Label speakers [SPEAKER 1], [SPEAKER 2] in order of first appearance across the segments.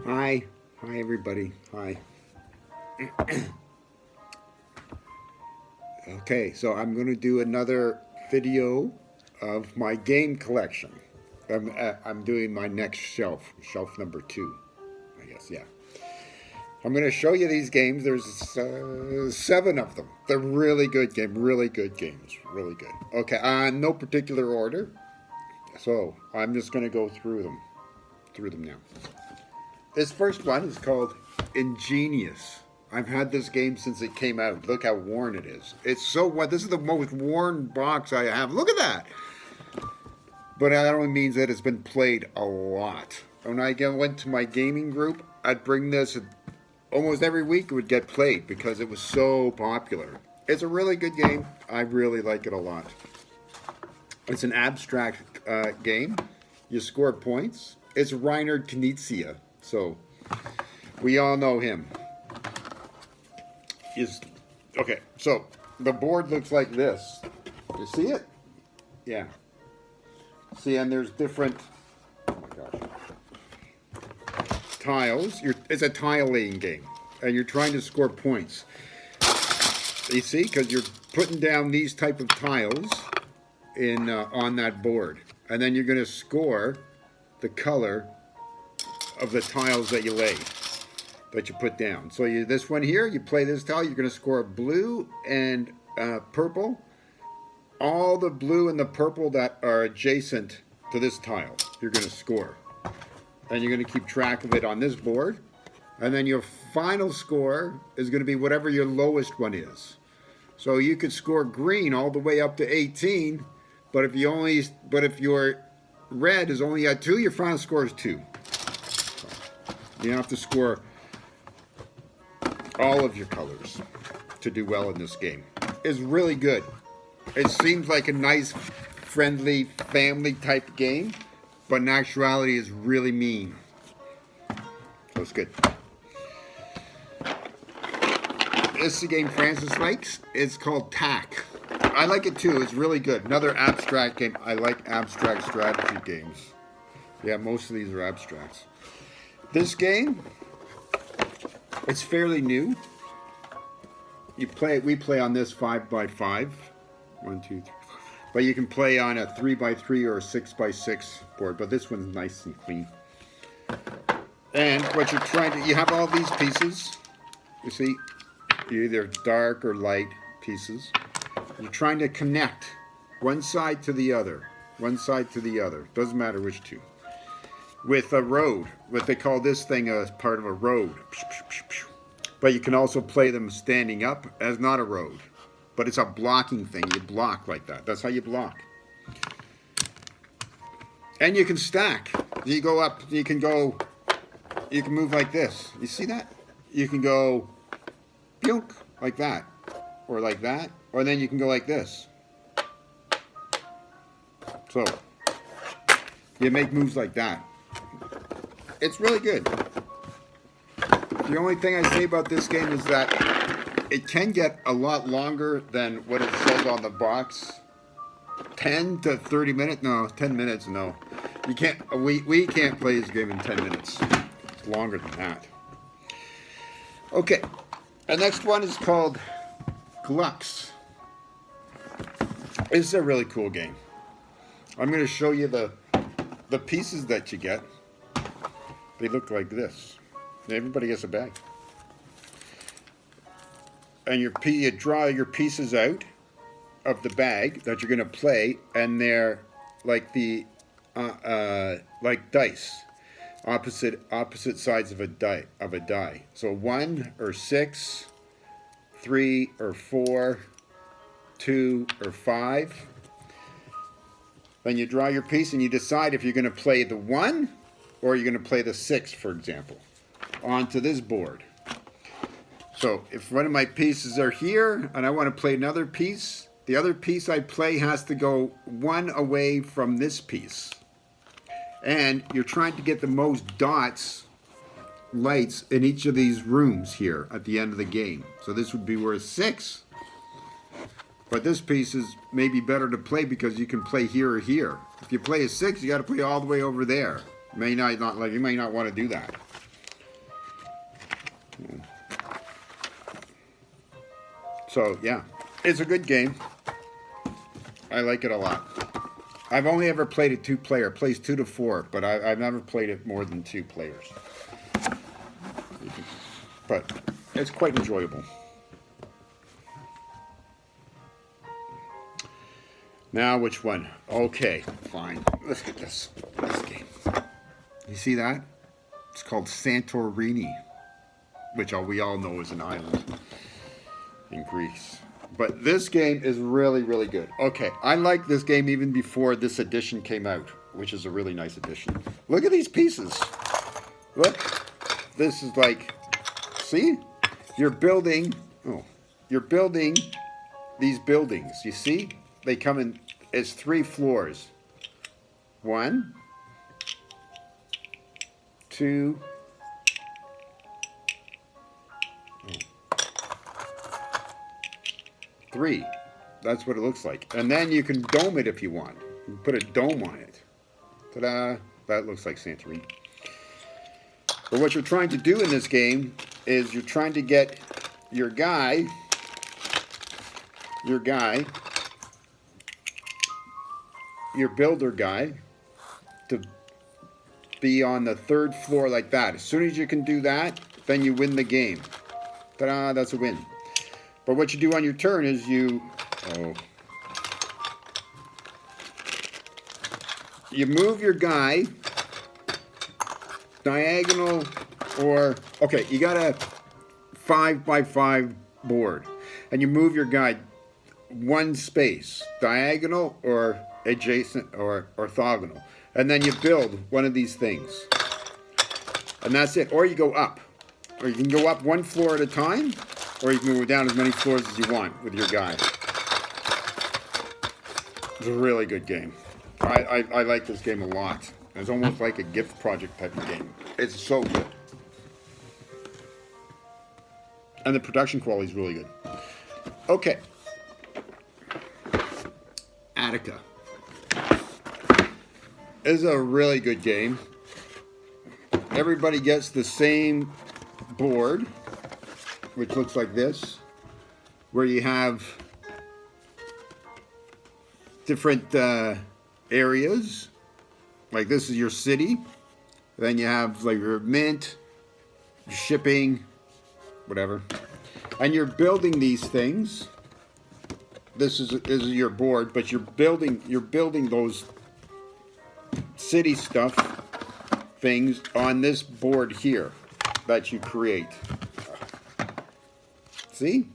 [SPEAKER 1] Hi. Hi, everybody. Hi. Okay, so I'm going to do another video of my game collection. I'm doing my next shelf number 2, I guess, yeah. I'm going to show you these games. There's 7 of them. They're really good games, really good. Okay, no particular order. So I'm just going to go through them now. This first one is called Ingenious. I've had this game since it came out. Look how worn it is. It's so what? This is the most worn box I have. Look at that. But that only means that it's been played a lot. When I went to my gaming group, I'd bring this almost every week. It would get played because it was so popular. It's a really good game. I really like it a lot. It's an abstract game. You score points. It's Reinhard Knizia. So we all know him. Okay, so the board looks like this. You see it? Yeah. See, and there's different, oh my gosh, tiles. It's a tile laying game, and you're trying to score points. You see, because you're putting down these type of tiles in on that board, and then you're going to score the color of the tiles that you lay, that you put down. So this one here, you play this tile, you're going to score blue and purple. All the blue and the purple that are adjacent to this tile, you're going to score. And you're going to keep track of it on this board. And then your final score is going to be whatever your lowest one is. So you could score green all the way up to 18, but if your red is only at 2, your final score is 2. You have to score all of your colors to do well in this game. It's really good. It seems like a nice, friendly, family type game, but in actuality is really mean. So it's good. This is a game Francis likes. It's called Tack. I like it too. It's really good. Another abstract game. I like abstract strategy games. Yeah, most of these are abstracts. This game, it's fairly new. We play on this 5x5. 1, 2, 3, 4. But you can play on a 3x3 or a 6x6 board. But this one's nice and clean. And what you're you have all these pieces. You see, you're either dark or light pieces. You're trying to connect one side to the other. One side to the other. Doesn't matter which two. With a road. What they call this thing as part of a road. But you can also play them standing up as not a road. But it's a blocking thing. You block like that. That's how you block. And you can stack. You go up. You can move like this. You see that? You can go like that. Or like that. Or then you can go like this. So you make moves like that. It's really good. The only thing I say about this game is that it can get a lot longer than what it says on the box. 10 to 30 minutes? No, 10 minutes, no. You can't. We can't play this game in 10 minutes. It's longer than that. Okay. The next one is called Glucks. This is a really cool game. I'm going to show you the pieces that you get. They look like this. Everybody gets a bag. And you draw your pieces out of the bag that you're going to play, and they're like like dice, opposite sides of a die. So 1 or 6, 3 or 4, 2 or 5. Then you draw your piece and you decide if you're going to play the 1 or you're going to play the 6, for example, onto this board. So if one of my pieces are here and I want to play another piece, the other piece I play has to go 1 away from this piece. And you're trying to get the most dots, lights, in each of these rooms here at the end of the game. So this would be worth 6. But this piece is maybe better to play because you can play here or here. If you play a 6, you got to play all the way over there. You may not want to do that. So yeah, it's a good game. I like it a lot. I've only ever played it 2-player. It plays 2 to 4, but I've never played it more than 2 players. But it's quite enjoyable. Now, which one? Okay, fine. Let's get this game. You see that? It's called Santorini, which we all know is an island in Greece. But this game is really, really good. Okay, I like this game even before this edition came out, which is a really nice edition. Look at these pieces. Look. This is like, see? You're building these buildings. You see? They come in, it's 3 floors. 1, 2, 3. That's what it looks like. And then you can dome it if you want. You can put a dome on it. Ta-da! That looks like Santorini. But what you're trying to do in this game is you're trying to get your builder guy, to be on the 3rd floor like that. As soon as you can do that, then you win the game. Ta-da! That's a win. But what you do on your turn is you move your guy diagonal, or okay, you got a 5x5 board, and you move your guy 1 space, diagonal or adjacent or orthogonal, and then you build one of these things, and that's it. Or you go up, or you can go up 1 floor at a time, or you can go down as many floors as you want with your guy. It's a really good game. I like this game a lot. It's almost like a gift project type of game. It's so good. And the production quality is really good. Okay. Attica. This is a really good game. Everybody gets the same board, which looks like this, where you have different areas. Like this is your city. Then you have like your mint, your shipping, whatever. And you're building these things. This is your board, but you're building those city stuff things on this board here that you create. See?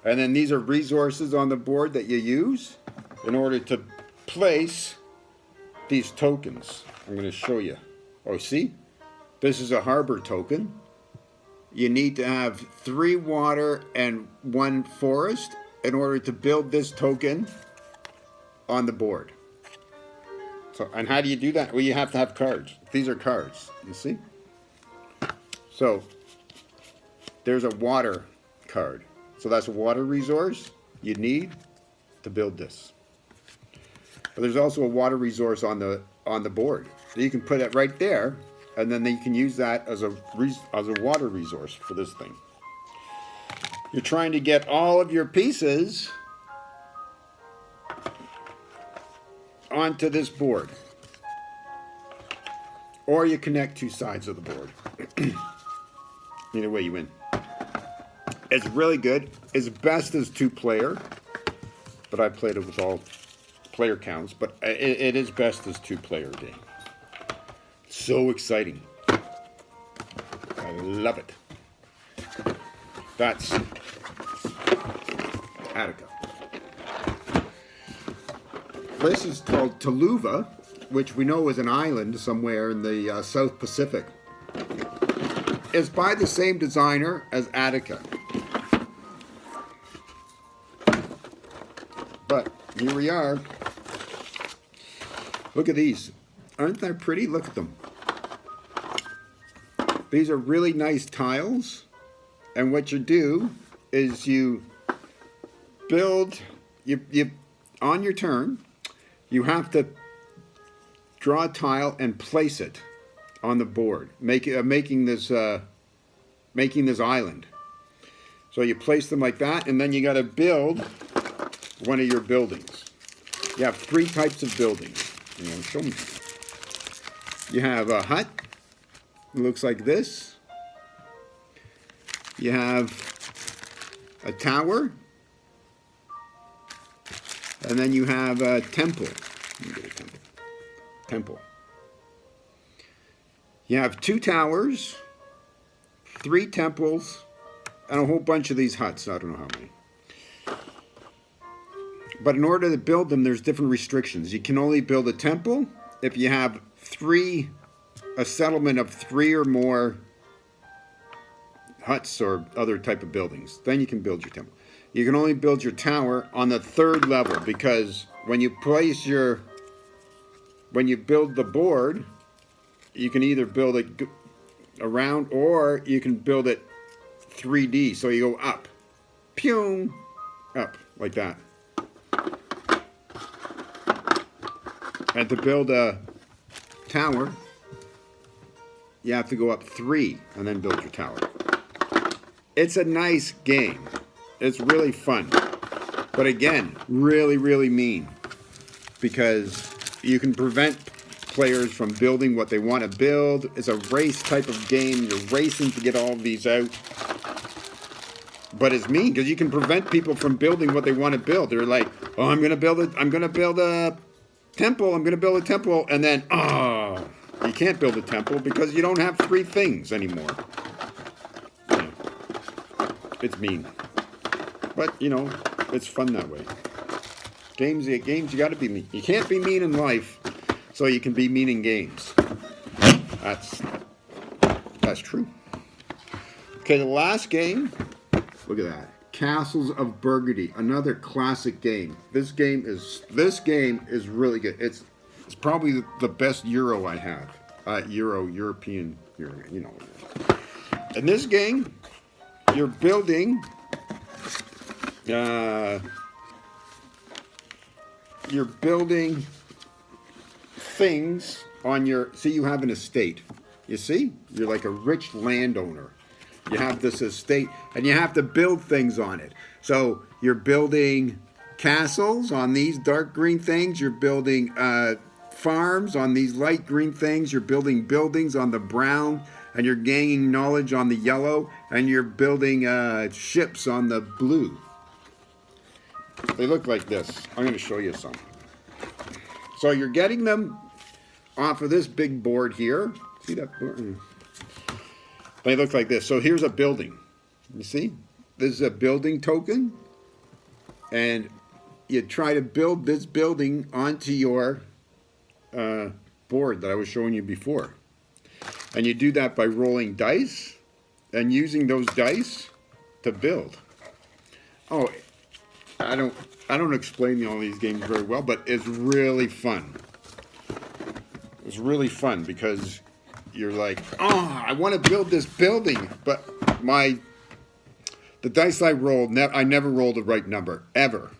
[SPEAKER 1] And then these are resources on the board that you use in order to place these tokens. I'm going to show you. Oh, see? This is a harbor token. You need to have 3 water and 1 forest in order to build this token on the board. So, and how do you do that? Well, you have to have cards. These are cards, you see? So, there's a water card. So that's a water resource you need to build this. But there's also a water resource on the board. So you can put it right there, and then you can use that as a water resource for this thing. You're trying to get all of your pieces onto this board. Or you connect 2 sides of the board. Either way, you win. It's really good. It's best as 2-player, but I played it with all player counts, but it is best as 2-player game. So exciting. I love it. That's Attica. This is called Talluva, which we know is an island somewhere in the South Pacific. It's by the same designer as Attica. But here we are. Look at these. Aren't they pretty? Look at them. These are really nice tiles. And what you do is you build, on your turn, you have to draw a tile and place it on the board, making this island. So you place them like that, and then you got to build one of your buildings. You have 3 types of buildings. I'm going to show them. You have a hut. It looks like this. You have a tower. And then you have a temple. Let me get a temple. Temple. You have 2 towers, 3 temples, and a whole bunch of these huts. I don't know how many. But in order to build them, there's different restrictions. You can only build a temple if you have a settlement of 3 or more huts or other type of buildings. Then you can build your temple. You can only build your tower on the 3rd level, because when you build the board, you can either build it around or you can build it 3D. So you go up, pew, up like that. And to build a tower, you have to go up 3 and then build your tower. It's a nice game. It's really fun. But again, really, really mean. Because you can prevent players from building what they want to build. It's a race type of game. You're racing to get all of these out. But it's mean because you can prevent people from building what they want to build. They're like, oh, I'm gonna build a temple, I'm gonna build a temple, and then you can't build a temple because you don't have 3 things anymore. Yeah. It's mean. But you know, it's fun that way. Games you gotta be mean. You can't be mean in life, so you can be mean in games. That's true. Okay, the last game. Look at that. Castles of Burgundy, another classic game. This game is really good. It's probably the best Euro I have. European Euro, you know. In this game, you're building things on your, see, you have an estate. You see? You're like a rich landowner. You have this estate, and you have to build things on it. So you're building castles on these dark green things. You're building farms on these light green things. You're building buildings on the brown, and you're gaining knowledge on the yellow, and you're building ships on the blue. They look like this. I'm going to show you some. So you're getting them off of this big board here. See that board? They look like this. So here's a building. You see? This is a building token. And you try to build this building onto your board that I was showing you before. And you do that by rolling dice and using those dice to build. Oh, I don't explain all these games very well, but it's really fun. It's really fun because you're like, oh, I want to build this building, but the dice I rolled, I never rolled the right number, ever.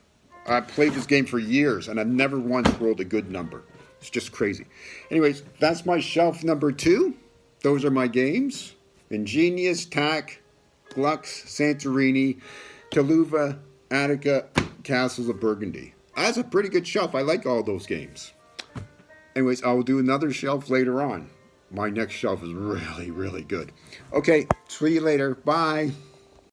[SPEAKER 1] I played this game for years, and I've never once rolled a good number. It's just crazy. Anyways, that's my shelf number 2. Those are my games. Ingenious, Tack, Glux, Santorini, Taluva, Attica, Castles of Burgundy. That's a pretty good shelf. I like all those games. Anyways, I will do another shelf later on. My next shelf is really, really good. Okay, see you later. Bye.